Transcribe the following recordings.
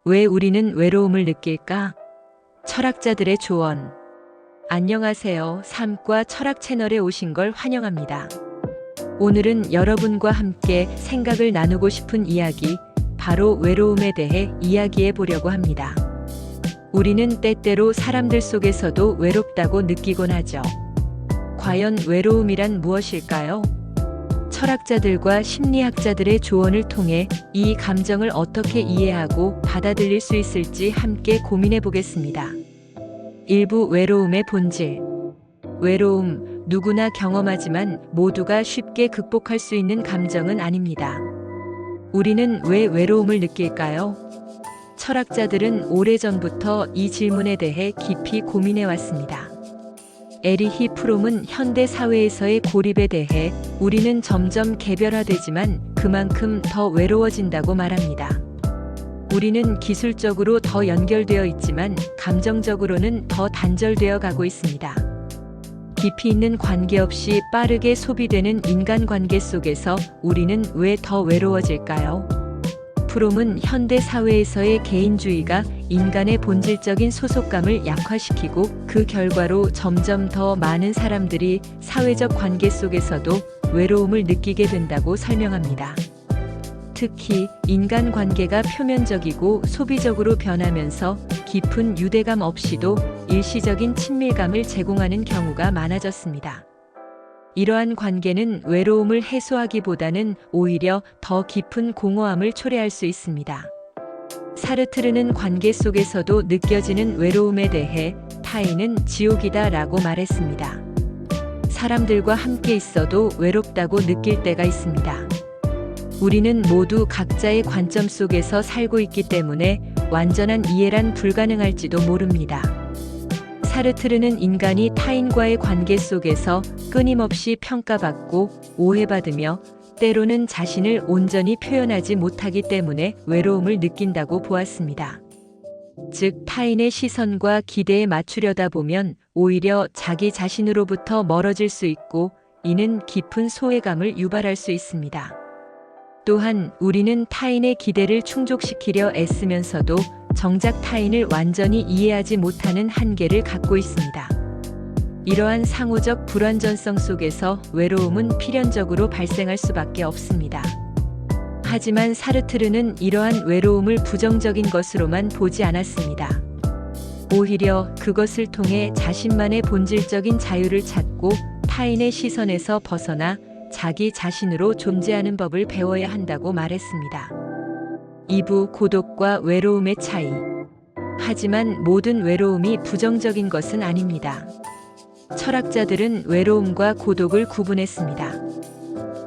왜 우리는 외로움을 느낄까? 철학자들의 조언. 안녕하세요. 삶과 철학 채널에 오신 걸 환영합니다. 오늘은 여러분과 함께 생각을 나누고 싶은 이야기, 바로 외로움에 대해 이야기해 보려고 합니다. 우리는 때때로 사람들 속에서도 외롭다고 느끼곤 하죠. 과연 외로움이란 무엇일까요? 철학자들과 심리학자들의 조언을 통해 이 감정을 어떻게 이해하고 받아들일 수 있을지 함께 고민해 보겠습니다. 일부 외로움의 본질. 외로움, 누구나 경험하지만 모두가 쉽게 극복할 수 있는 감정은 아닙니다. 우리는 왜 외로움을 느낄까요? 철학자들은 오래전부터 이 질문에 대해 깊이 고민해 왔습니다. 에리히 프롬은 현대 사회에서의 고립에 대해 우리는 점점 개별화되지만 그만큼 더 외로워진다고 말합니다. 우리는 기술적으로 더 연결되어 있지만 감정적으로는 더 단절되어 가고 있습니다. 깊이 있는 관계 없이 빠르게 소비되는 인간관계 속에서 우리는 왜 더 외로워질까요? 프롬은 현대 사회에서의 개인주의가 인간의 본질적인 소속감을 약화시키고 그 결과로 점점 더 많은 사람들이 사회적 관계 속에서도 외로움을 느끼게 된다고 설명합니다. 특히 인간관계가 표면적이고 소비적으로 변하면서 깊은 유대감 없이도 일시적인 친밀감을 제공하는 경우가 많아졌습니다. 이러한 관계는 외로움을 해소하기보다는 오히려 더 깊은 공허함을 초래할 수 있습니다. 사르트르는 관계 속에서도 느껴지는 외로움에 대해 타인은 지옥이다 라고 말했습니다. 사람들과 함께 있어도 외롭다고 느낄 때가 있습니다. 우리는 모두 각자의 관점 속에서 살고 있기 때문에 완전한 이해란 불가능할지도 모릅니다. 사르트르는 인간이 타인과의 관계 속에서 끊임없이 평가받고 오해받으며 때로는 자신을 온전히 표현하지 못하기 때문에 외로움을 느낀다고 보았습니다. 즉, 타인의 시선과 기대에 맞추려다 보면 오히려 자기 자신으로부터 멀어질 수 있고 이는 깊은 소외감을 유발할 수 있습니다. 또한 우리는 타인의 기대를 충족시키려 애쓰면서도 정작 타인을 완전히 이해하지 못하는 한계를 갖고 있습니다. 이러한 상호적 불완전성 속에서 외로움은 필연적으로 발생할 수밖에 없습니다. 하지만 사르트르는 이러한 외로움을 부정적인 것으로만 보지 않았습니다. 오히려 그것을 통해 자신만의 본질적인 자유를 찾고 타인의 시선에서 벗어나 자기 자신으로 존재하는 법을 배워야 한다고 말했습니다. 2부 고독과 외로움의 차이. 하지만 모든 외로움이 부정적인 것은 아닙니다. 철학자들은 외로움과 고독을 구분했습니다.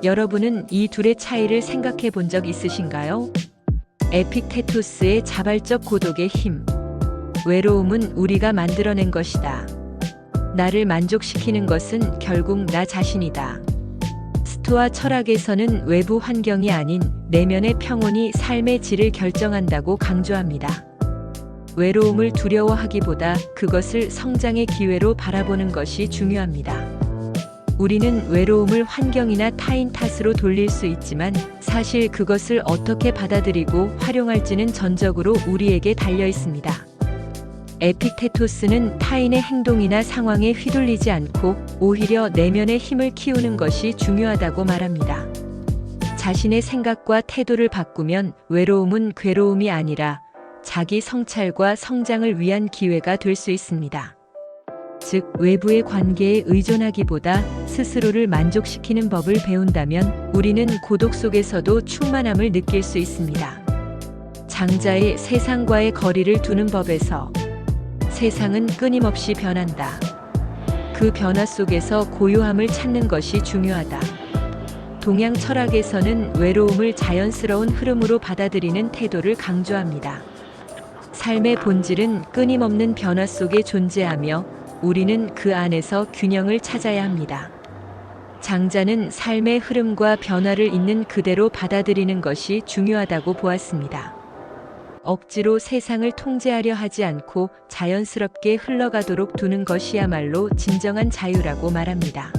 여러분은 이 둘의 차이를 생각해 본 적 있으신가요? 에픽테토스의 자발적 고독의 힘. 외로움은 우리가 만들어낸 것이다. 나를 만족시키는 것은 결국 나 자신이다. 스토아 철학에서는 외부 환경이 아닌 내면의 평온이 삶의 질을 결정한다고 강조합니다. 외로움을 두려워하기보다 그것을 성장의 기회로 바라보는 것이 중요합니다. 우리는 외로움을 환경이나 타인 탓으로 돌릴 수 있지만 사실 그것을 어떻게 받아들이고 활용할지는 전적으로 우리에게 달려 있습니다. 에픽테토스는 타인의 행동이나 상황에 휘둘리지 않고 오히려 내면의 힘을 키우는 것이 중요하다고 말합니다. 자신의 생각과 태도를 바꾸면 외로움은 괴로움이 아니라 자기 성찰과 성장을 위한 기회가 될 수 있습니다. 즉, 외부의 관계에 의존하기보다 스스로를 만족시키는 법을 배운다면 우리는 고독 속에서도 충만함을 느낄 수 있습니다. 장자의 세상과의 거리를 두는 법에서 세상은 끊임없이 변한다. 그 변화 속에서 고요함을 찾는 것이 중요하다. 동양 철학에서는 외로움을 자연스러운 흐름으로 받아들이는 태도를 강조합니다. 삶의 본질은 끊임없는 변화 속에 존재하며 우리는 그 안에서 균형을 찾아야 합니다. 장자는 삶의 흐름과 변화를 있는 그대로 받아들이는 것이 중요하다고 보았습니다. 억지로 세상을 통제하려 하지 않고 자연스럽게 흘러가도록 두는 것이야말로 진정한 자유라고 말합니다.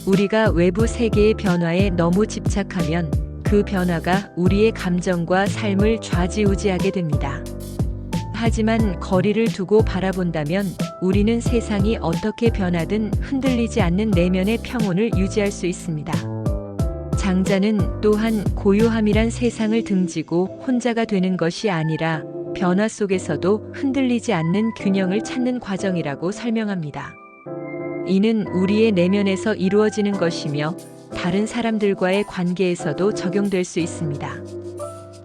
우리가 외부 세계의 변화에 너무 집착하면 그 그 변화가 우리의 감정과 삶을 좌지우지하게 됩니다. 하지만 거리를 두고 바라본다면 우리는 세상이 어떻게 변하든 흔들리지 않는 내면의 평온을 유지할 수 있습니다. 장자는 또한 고요함이란 세상을 등지고 혼자가 되는 것이 아니라 변화 속에서도 흔들리지 않는 균형을 찾는 과정이라고 설명합니다. 이는 우리의 내면에서 이루어지는 것이며 다른 사람들과의 관계에서도 적용될 수 있습니다.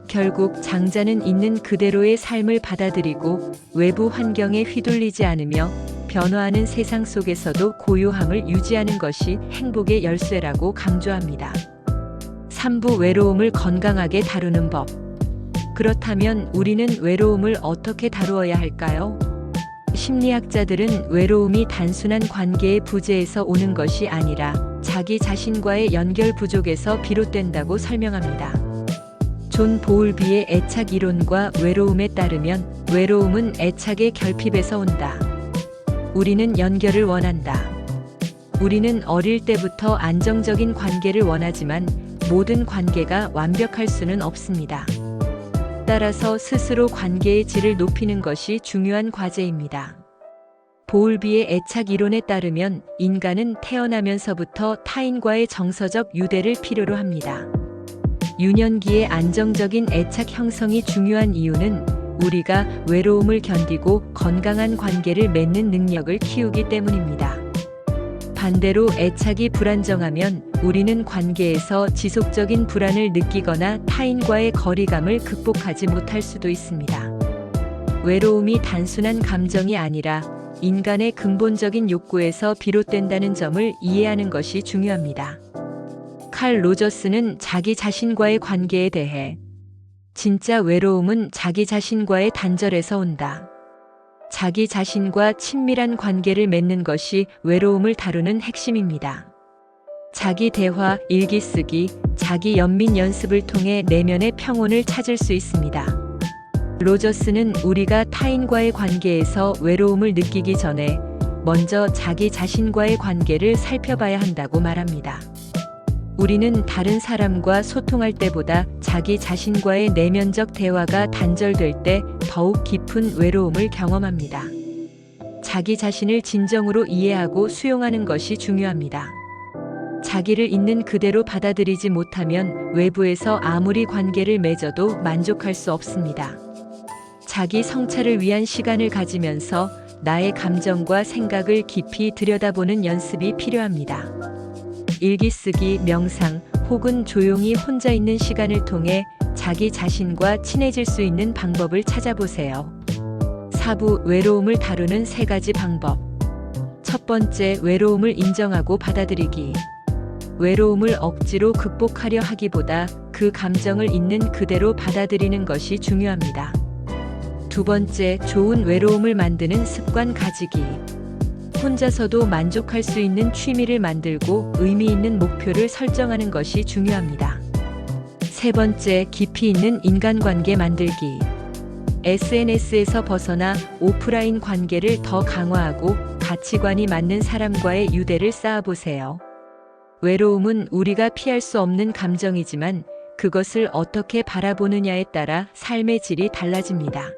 결국 장자는 있는 그대로의 삶을 받아들이고 외부 환경에 휘둘리지 않으며 변화하는 세상 속에서도 고요함을 유지하는 것이 행복의 열쇠라고 강조합니다. 3부 외로움을 건강하게 다루는 법. 그렇다면 우리는 외로움을 어떻게 다루어야 할까요? 심리학자들은 외로움이 단순한 관계의 부재에서 오는 것이 아니라 자기 자신과의 연결 부족에서 비롯된다고 설명합니다. 존 보울비의 애착 이론과 외로움에 따르면 외로움은 애착의 결핍에서 온다. 우리는 연결을 원한다. 우리는 어릴 때부터 안정적인 관계를 원하지만 모든 관계가 완벽할 수는 없습니다. 따라서 스스로 관계의 질을 높이는 것이 중요한 과제입니다. 보울비의 애착 이론에 따르면 인간은 태어나면서부터 타인과의 정서적 유대를 필요로 합니다. 유년기의 안정적인 애착 형성이 중요한 이유는 우리가 외로움을 견디고 건강한 관계를 맺는 능력을 키우기 때문입니다. 반대로 애착이 불안정하면 우리는 관계에서 지속적인 불안을 느끼거나 타인과의 거리감을 극복하지 못할 수도 있습니다. 외로움이 단순한 감정이 아니라 인간의 근본적인 욕구에서 비롯된다는 점을 이해하는 것이 중요합니다. 칼 로저스는 자기 자신과의 관계에 대해 진짜 외로움은 자기 자신과의 단절에서 온다. 자기 자신과 친밀한 관계를 맺는 것이 외로움을 다루는 핵심입니다. 자기 대화, 일기 쓰기, 자기 연민 연습을 통해 내면의 평온을 찾을 수 있습니다. 로저스는 우리가 타인과의 관계에서 외로움을 느끼기 전에 먼저 자기 자신과의 관계를 살펴봐야 한다고 말합니다. 우리는 다른 사람과 소통할 때보다 자기 자신과의 내면적 대화가 단절될 때 더욱 깊은 외로움을 경험합니다. 자기 자신을 진정으로 이해하고 수용하는 것이 중요합니다. 자기를 있는 그대로 받아들이지 못하면 외부에서 아무리 관계를 맺어도 만족할 수 없습니다. 자기 성찰을 위한 시간을 가지면서 나의 감정과 생각을 깊이 들여다보는 연습이 필요합니다. 일기 쓰기, 명상 혹은 조용히 혼자 있는 시간을 통해 자기 자신과 친해질 수 있는 방법을 찾아보세요. 4부 외로움을 다루는 3가지 방법. 첫 번째, 외로움을 인정하고 받아들이기. 외로움을 억지로 극복하려 하기보다 그 감정을 있는 그대로 받아들이는 것이 중요합니다. 두 번째, 좋은 외로움을 만드는 습관 가지기. 혼자서도 만족할 수 있는 취미를 만들고 의미 있는 목표를 설정하는 것이 중요합니다. 세 번째, 깊이 있는 인간관계 만들기. SNS에서 벗어나 오프라인 관계를 더 강화하고 가치관이 맞는 사람과의 유대를 쌓아보세요. 외로움은 우리가 피할 수 없는 감정이지만 그것을 어떻게 바라보느냐에 따라 삶의 질이 달라집니다.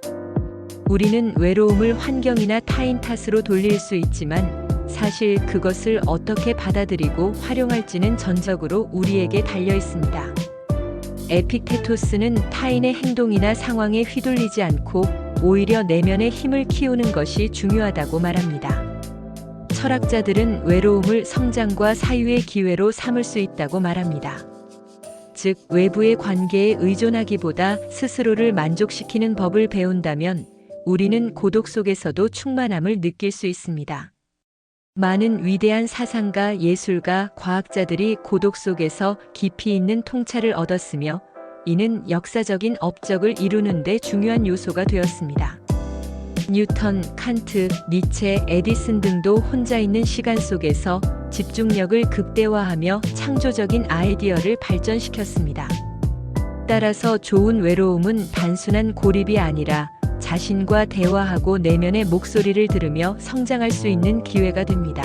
우리는 외로움을 환경이나 타인 탓으로 돌릴 수 있지만 사실 그것을 어떻게 받아들이고 활용할지는 전적으로 우리에게 달려 있습니다. 에픽테토스는 타인의 행동이나 상황에 휘둘리지 않고 오히려 내면의 힘을 키우는 것이 중요하다고 말합니다. 철학자들은 외로움을 성장과 사유의 기회로 삼을 수 있다고 말합니다. 즉, 외부의 관계에 의존하기보다 스스로를 만족시키는 법을 배운다면 우리는 고독 속에서도 충만함을 느낄 수 있습니다. 많은 위대한 사상가, 예술가, 과학자들이 고독 속에서 깊이 있는 통찰을 얻었으며 이는 역사적인 업적을 이루는 데 중요한 요소가 되었습니다. 뉴턴, 칸트, 니체, 에디슨 등도 혼자 있는 시간 속에서 집중력을 극대화하며 창조적인 아이디어를 발전시켰습니다. 따라서 좋은 외로움은 단순한 고립이 아니라 자신과 대화하고 내면의 목소리를 들으며 성장할 수 있는 기회가 됩니다.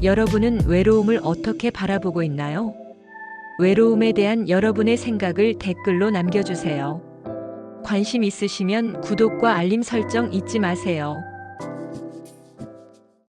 여러분은 외로움을 어떻게 바라보고 있나요? 외로움에 대한 여러분의 생각을 댓글로 남겨주세요. 관심 있으시면 구독과 알림 설정 잊지 마세요.